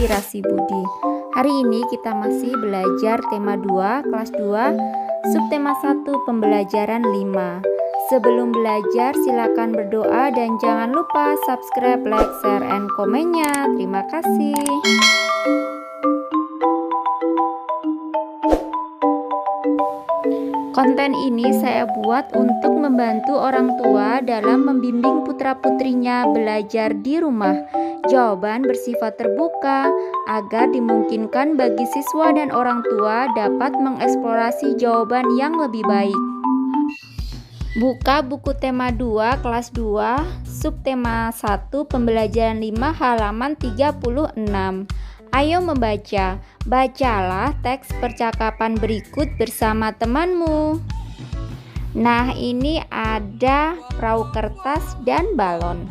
Inspirasi Budi. Hari ini kita masih belajar tema 2, kelas 2, subtema 1, pembelajaran 5. Sebelum belajar silakan berdoa dan jangan lupa subscribe, like, share, and komennya. Terima kasih. Konten ini saya buat untuk membantu orang tua dalam membimbing putra-putrinya belajar di rumah. Jawaban bersifat terbuka agar dimungkinkan bagi siswa dan orang tua dapat mengeksplorasi jawaban yang lebih baik. Buka buku tema 2 kelas 2, subtema 1, pembelajaran 5, halaman 36. Ayo membaca. Bacalah teks percakapan berikut bersama temanmu. Nah, ini ada perahu kertas dan balon.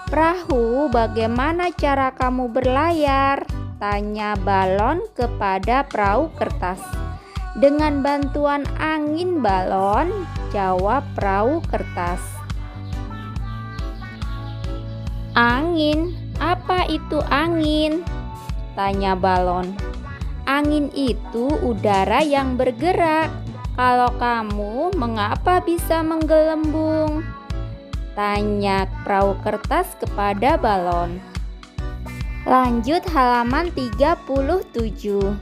Perahu, bagaimana cara kamu berlayar? Tanya balon kepada perahu kertas. Dengan bantuan angin balon, jawab perahu kertas. Angin, apa itu angin? Tanya balon. Angin itu udara yang bergerak. Kalau kamu, mengapa bisa menggelembung? Tanya perahu kertas kepada balon. Lanjut halaman 37.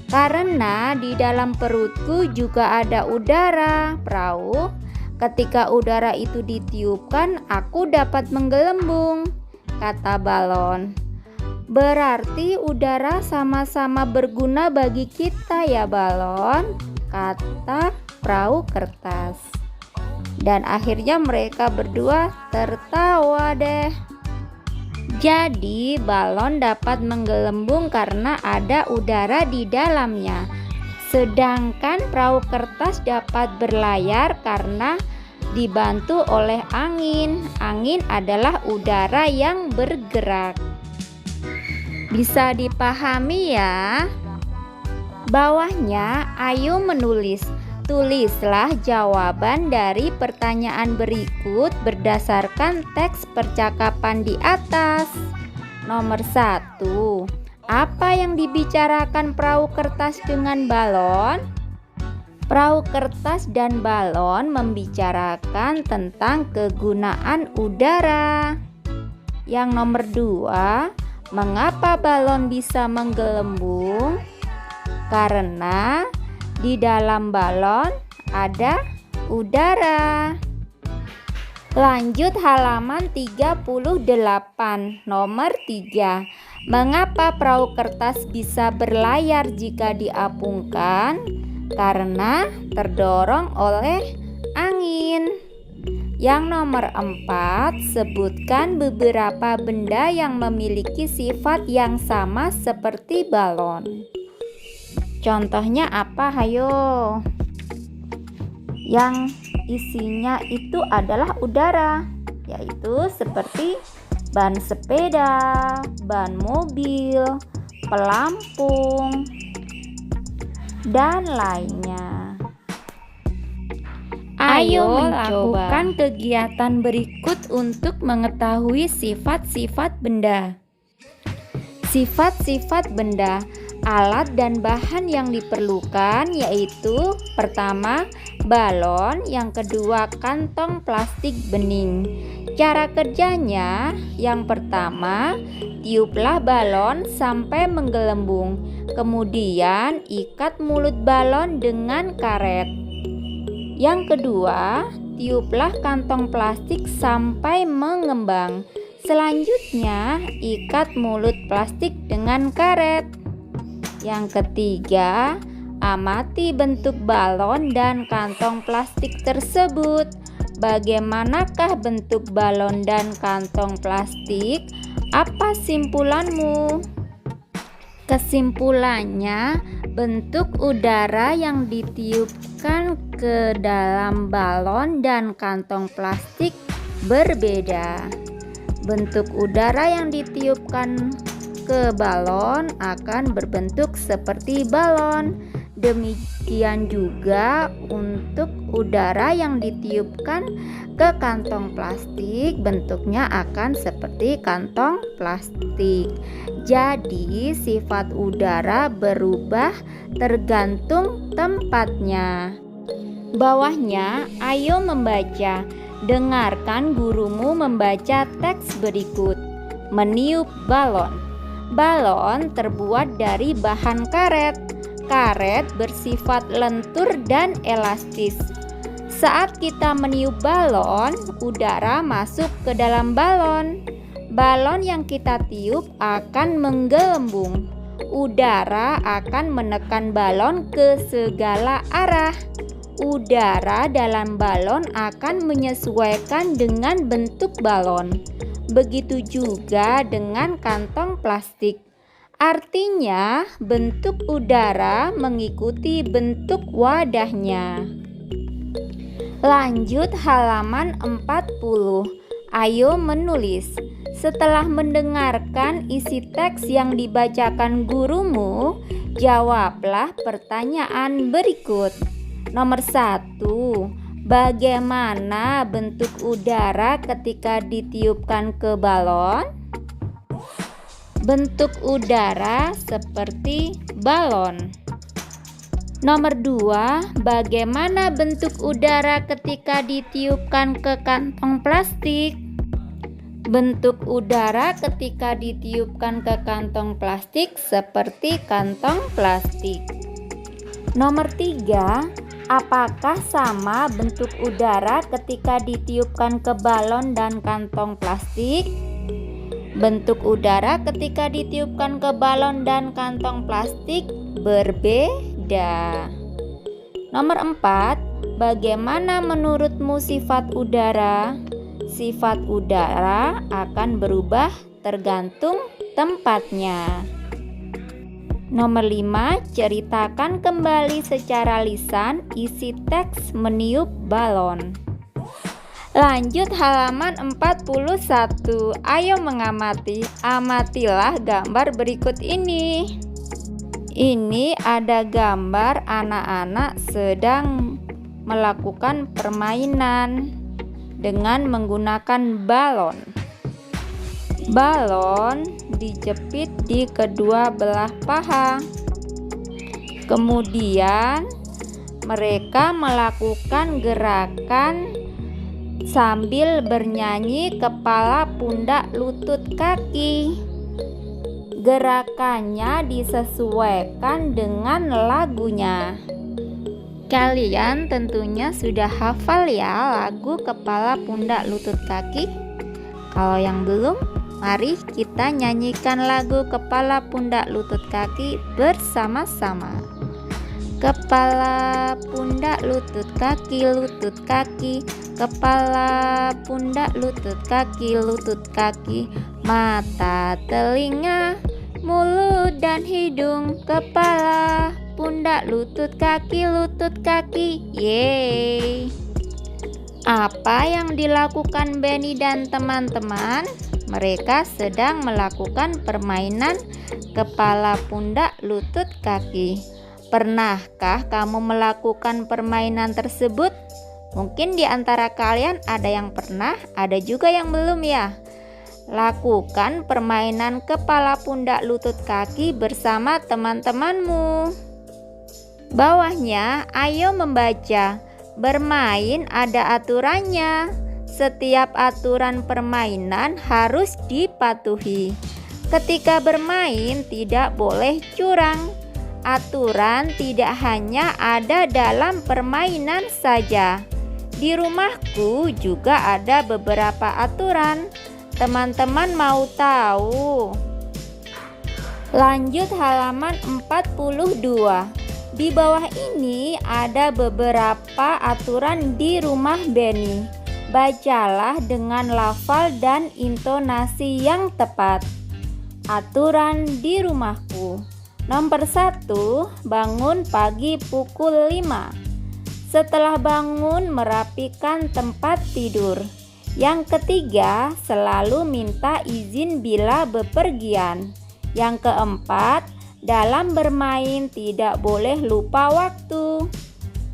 Karena di dalam perutku juga ada udara, perahu. Ketika udara itu ditiupkan, aku dapat menggelembung, kata balon. Berarti udara sama-sama berguna bagi kita ya balon, kata perahu kertas. Dan akhirnya mereka berdua tertawa deh. Jadi balon dapat menggelembung karena ada udara di dalamnya. Sedangkan perahu kertas dapat berlayar karena dibantu oleh angin. Angin adalah udara yang bergerak. Bisa dipahami ya? Bawahnya, ayo menulis. Tulislah jawaban dari pertanyaan berikut berdasarkan teks percakapan di atas. Nomor 1. Apa yang dibicarakan perahu kertas dengan balon? Perahu kertas dan balon membicarakan tentang kegunaan udara. Yang nomor 2. Mengapa balon bisa menggelembung? Karena di dalam balon ada udara. Lanjut halaman 38, nomor 3. Mengapa perahu kertas bisa berlayar jika diapungkan? Karena terdorong oleh angin. Yang nomor 4, sebutkan beberapa benda yang memiliki sifat yang sama seperti balon. Contohnya apa? Hayo. Yang isinya itu adalah udara, yaitu seperti ban sepeda, ban mobil, pelampung, dan lainnya. Ayo lakukan kegiatan berikut untuk mengetahui sifat-sifat benda. Sifat-sifat benda. Alat dan bahan yang diperlukan yaitu pertama, balon, yang kedua, kantong plastik bening. Cara kerjanya, yang pertama, tiuplah balon sampai menggelembung. Kemudian, ikat mulut balon dengan karet. Yang kedua, tiuplah kantong plastik sampai mengembang. Selanjutnya, ikat mulut plastik dengan karet. Yang ketiga, amati bentuk balon dan kantong plastik tersebut. Bagaimanakah bentuk balon dan kantong plastik? Apa simpulanmu? Kesimpulannya, bentuk udara yang ditiupkan ke dalam balon dan kantong plastik berbeda. Bentuk udara yang ditiupkan ke balon akan berbentuk seperti balon, Demikian juga untuk udara yang ditiupkan ke kantong plastik, bentuknya akan seperti kantong plastik. Jadi, sifat udara berubah tergantung tempatnya. Bawahnya, ayo membaca. Dengarkan gurumu membaca teks berikut. Meniup balon. Balon terbuat dari bahan karet. Karet bersifat lentur dan elastis. Saat kita meniup balon, udara masuk ke dalam balon. Balon yang kita tiup akan menggelembung. Udara akan menekan balon ke segala arah. Udara dalam balon akan menyesuaikan dengan bentuk balon. Begitu juga dengan kantong plastik. Artinya, bentuk udara mengikuti bentuk wadahnya. Lanjut halaman 40. Ayo menulis. Setelah mendengarkan isi teks yang dibacakan gurumu, jawablah pertanyaan berikut. Nomor 1. Bagaimana bentuk udara ketika ditiupkan ke balon? Bentuk udara seperti balon. Nomor 2, bagaimana bentuk udara ketika ditiupkan ke kantong plastik? Bentuk udara ketika ditiupkan ke kantong plastik seperti kantong plastik. Nomor 3, apakah sama bentuk udara ketika ditiupkan ke balon dan kantong plastik? Bentuk udara ketika ditiupkan ke balon dan kantong plastik berbeda. Nomor 4, bagaimana menurutmu sifat udara? Sifat udara akan berubah tergantung tempatnya. Nomor 5, ceritakan kembali secara lisan isi teks meniup balon. Lanjut halaman 41. Ayo mengamati. Amatilah gambar berikut ini. Ini ada gambar anak-anak sedang melakukan permainan dengan menggunakan balon. Balon dijepit di kedua belah paha. Kemudian mereka melakukan gerakan sambil bernyanyi kepala, pundak, lutut, kaki. Gerakannya disesuaikan dengan lagunya. Kalian tentunya sudah hafal ya lagu kepala, pundak, lutut, kaki. Kalau yang belum, mari kita nyanyikan lagu kepala, pundak, lutut, kaki bersama-sama. Kepala, pundak, lutut, kaki, lutut, kaki. Kepala, pundak, lutut, kaki, lutut, kaki. Mata, telinga, mulut, dan hidung. Kepala, pundak, lutut, kaki, lutut, kaki. Yeay! Apa yang dilakukan Benny dan teman-teman? Mereka sedang melakukan permainan kepala, pundak, lutut, kaki. Pernahkah kamu melakukan permainan tersebut? Mungkin di antara kalian ada yang pernah, ada juga yang belum ya. Lakukan permainan kepala, pundak, lutut, kaki bersama teman-temanmu. Bawahnya, ayo membaca. Bermain ada aturannya. Setiap aturan permainan harus dipatuhi. Ketika bermain tidak boleh curang. Aturan tidak hanya ada dalam permainan saja. Di rumahku juga ada beberapa aturan. Teman-teman mau tahu? Lanjut halaman 42. Di bawah ini ada beberapa aturan di rumah Benny. Bacalah dengan lafal dan intonasi yang tepat. Aturan di rumahku. Nomor 1, bangun pagi pukul 5. Setelah bangun, merapikan tempat tidur. Yang ketiga, selalu minta izin bila bepergian. Yang keempat, Dalam bermain tidak boleh lupa waktu.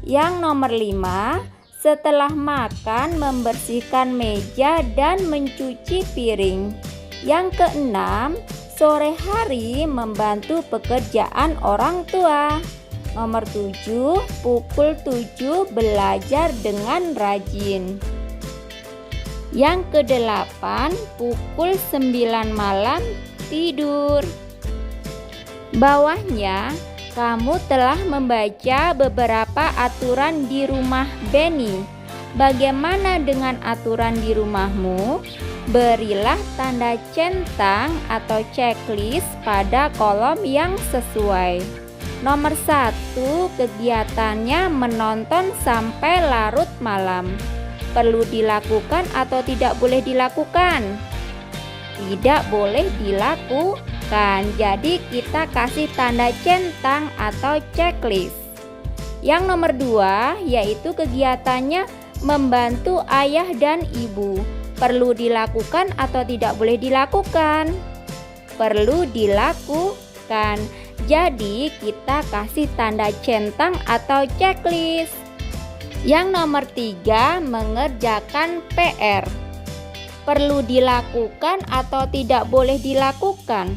Yang nomor 5, setelah makan membersihkan meja dan mencuci piring. Yang keenam, sore hari membantu pekerjaan orang tua. Nomor 7, pukul 7 belajar dengan rajin. Yang kedelapan, pukul 9 malam tidur. Bawahnya, kamu telah membaca beberapa aturan di rumah Benny. Bagaimana dengan aturan di rumahmu? Berilah tanda centang atau checklist pada kolom yang sesuai. Nomor 1, kegiatannya menonton sampai larut malam. Perlu dilakukan atau tidak boleh dilakukan? Tidak boleh dilakukan. Jadi kita kasih tanda centang atau checklist. Yang nomor 2, yaitu kegiatannya membantu ayah dan ibu. Perlu dilakukan atau tidak boleh dilakukan? Perlu dilakukan. Jadi kita kasih tanda centang atau checklist. Yang nomor 3, mengerjakan PR. Perlu dilakukan atau tidak boleh dilakukan?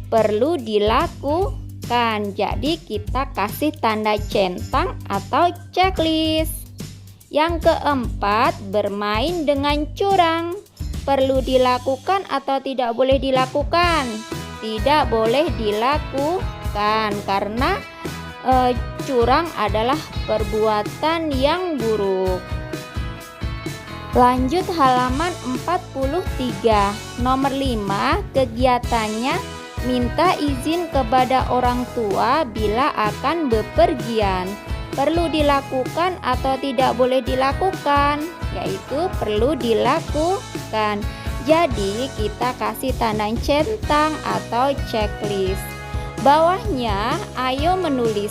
Perlu dilakukan. Jadi kita kasih tanda centang atau checklist. Yang keempat, bermain dengan curang. Perlu dilakukan atau tidak boleh dilakukan? Tidak boleh dilakukan karena curang adalah perbuatan yang buruk. Lanjut halaman 43. Nomor 5, kegiatannya minta izin kepada orang tua bila akan bepergian. Perlu dilakukan atau tidak boleh dilakukan? Yaitu perlu dilakukan. Jadi kita kasih tanda centang atau checklist. Bawahnya, ayo menulis.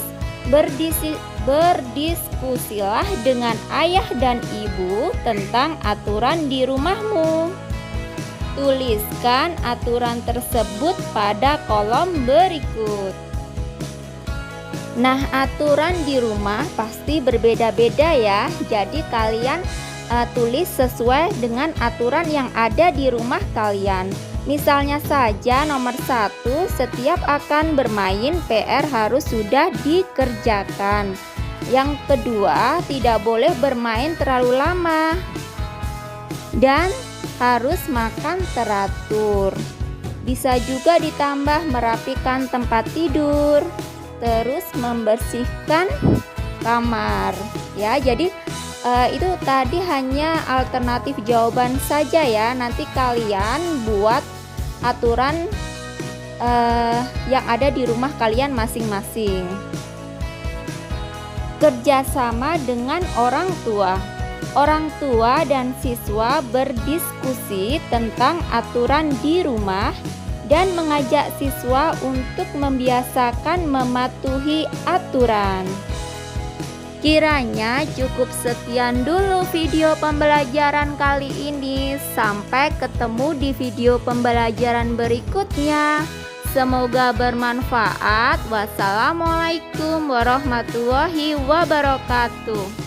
Berdiskusilah dengan ayah dan ibu tentang aturan di rumahmu. Tuliskan aturan tersebut pada kolom berikut. Nah, aturan di rumah pasti berbeda-beda ya. Jadi kalian tulis sesuai dengan aturan yang ada di rumah kalian. Misalnya saja nomor 1, setiap akan bermain PR harus sudah dikerjakan. Yang kedua, tidak boleh bermain terlalu lama dan harus makan teratur. Bisa juga ditambah merapikan tempat tidur, terus membersihkan kamar ya. Jadi itu tadi hanya alternatif jawaban saja ya. Nanti kalian buat aturan yang ada di rumah kalian masing-masing. Kerjasama dengan orang tua. Orang tua dan siswa berdiskusi tentang aturan di rumah dan mengajak siswa untuk membiasakan mematuhi aturan. Kiranya cukup sekian dulu video pembelajaran kali ini. Sampai ketemu di video pembelajaran berikutnya. Semoga bermanfaat. Wassalamualaikum warahmatullahi wabarakatuh.